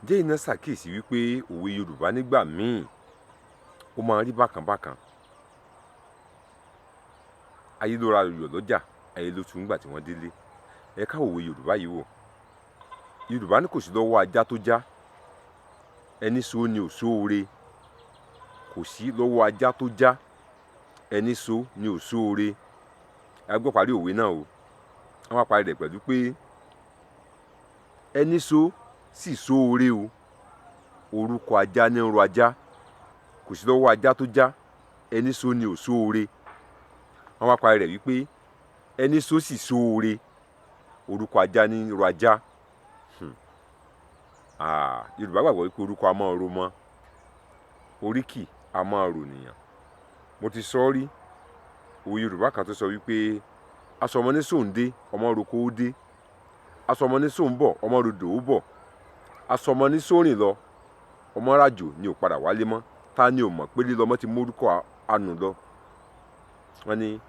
Ǹjẹ́ iná ṣàkíyèsí wípé òwe Yorùbá nígbà míì ó máa ń rí bákan bákan? Ayé ló ra yọ̀ lọ́jà, ayé ló tu nígbà tí wọ́n délé. Ẹ ká òwe Yorùbá yìí wò. Yorùbá ní kò sí lọ́wọ́ ajá tó já, ẹni so ni ò sóore. Kò sí lọ́wọ́ ajá tó já, ẹni so ni ò sóore. Ẹ gbọ́ parí òwe náà o. Wọ́n wá parí rẹ̀ pẹ̀lú pé ẹni so sì sóore o, orúkọ ajá ní ń ro ajá. Kò sí lọ́wọ́ ajá tó já, ẹni so ni ò sóore. Wọ́n wá parí rẹ̀ wípé ẹni so sì sóore, orúkọ ajá ní ń ro ajá. Yorùbá gbàgbọ́ wípé orúkọ a máa ro mọ́, oríkì a máa rò nìyàn. Mo ti sọ rí, òwe Yorùbá kan tó sọ wípé aṣọ ọmọ ní sòǹdé, ọmọ roko ó dé. Aṣọ ọmọ ní sòǹbọ̀, ọmọ rodò ó bọ̀. Aṣọ ọmọ ní sórìn lọ, ọmọ ràjò ni ò padà wálé mọ́. Ta ni ò mọ̀ pé lílọ́mọ ti mórúkọ ànù lọ? Wọ́n ní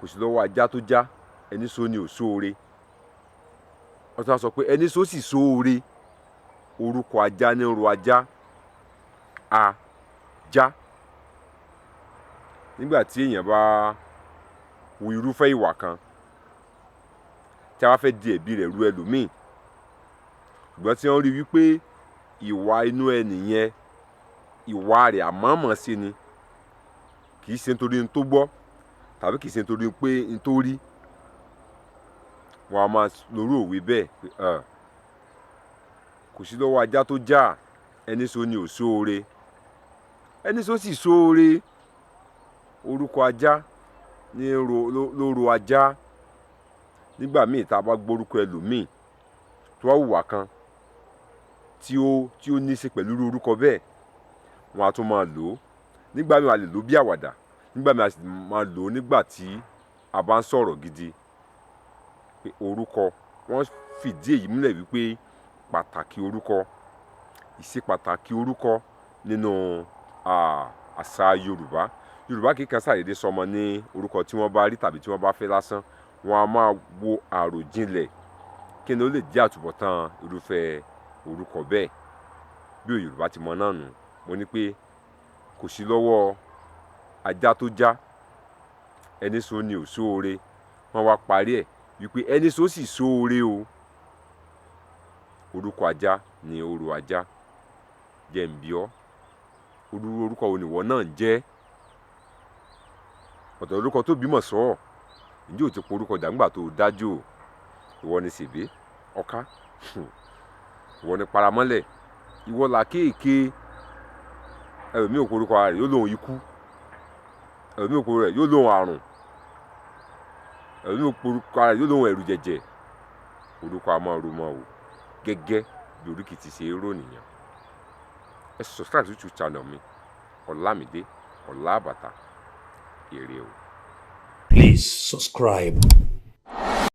kò sí lọ́wọ́ ajá tó já, ẹni so ni ò sóore. Wọ́n tún wá sọ pé ẹni so sì sóore, orúkọ ajá ní ń ro ajá. Ajá. Nígbà tí èèyàn bá wu irúfẹ́ ìwà kan, tí a bá fẹ́ di ẹ̀bi rẹ̀ ru ẹlòmíì, ṣùgbọ́n tí wọ́n rí wípé ìwà inú ẹni yẹn, ìwà rẹ̀ àmọ̀ọ́mọ̀ ṣe ni, kì í ṣe nítorí n tó gbọ́ tàbí kì í ṣe nítorí pé n tó rí, wọn a máa lórú òwe bẹ́ẹ̀ pé kò sí lọ́wọ́ ajá tó já, ẹni so ni ò sóore. Ẹni so sì sóore, orúkọ ajá ní ló ro ajá. Nígbà míì tá a bá gbórúkọ ẹlòmíì tó wá hùwà kan tí ó ní í ṣe pẹ̀lú irú orúkọ bẹ́ẹ̀, wọn a tún máa lò ó. Nígbà míì a lè lò ó bí àwàdà, nígbà míì a sì máa lò ó nígbà tí a bá ń sọ̀rọ̀ gidi. Pé orúkọ, wọ́n fìdí èyí múlẹ̀ wípé pàtàkì orúkọ, ìṣe pàtàkì orúkọ nínú àṣà Yorùbá. Yorùbá kì í kan ṣàdédé sọmọ ní orúkọ tí wọ́n bá rí tàbí tí wọ́n bá fẹ́ lásán. Wọ́n a máa wo àròjinlẹ̀ kí ni ó lè jẹ́ àtúbọ̀tán irúfẹ́ orúkọ bẹ́ẹ̀. Bí Yorùbá ti mọ náà nù. Mo ní pé kò sí lọ́wọ́ ajá tó já, ẹni so ni ò sóore. Wọ́n wá parí ẹ̀ wípé ẹni so sì sóore o, orúkọ ajá ni ó ro ajá. Jẹ́ n bi ọ́, orúkọ wo nìwọ náà ń jẹ́? Ọ̀tọ̀ lorúkọ tó bímọ sọ ọ́. Ǹjẹ́ ò ti porúkọ dà nígbà tó dájú o? Ìwọ ni sèbé, ọká, ìwọ ni paramọ́lẹ̀, ìwọ làkéèké. Ẹlòmíì ò porúkọ ara rẹ̀ yóò lóhun ikú, ẹlòmíì ò porúkọ rẹ̀ yóò lóhun àrùn, ẹlòmíì ò porúkọ ara rẹ̀ yóò lóhun ẹ̀rù jẹ̀jẹ̀. Orúkọ a máa ro mọ́ o, gẹ́gẹ́ bí oríkì ti ṣe rò nìyẹn. Ẹ subscribe sí YouTube channel mi, Ọlámídé Ọlábàtà. Ire o. Please subscribe.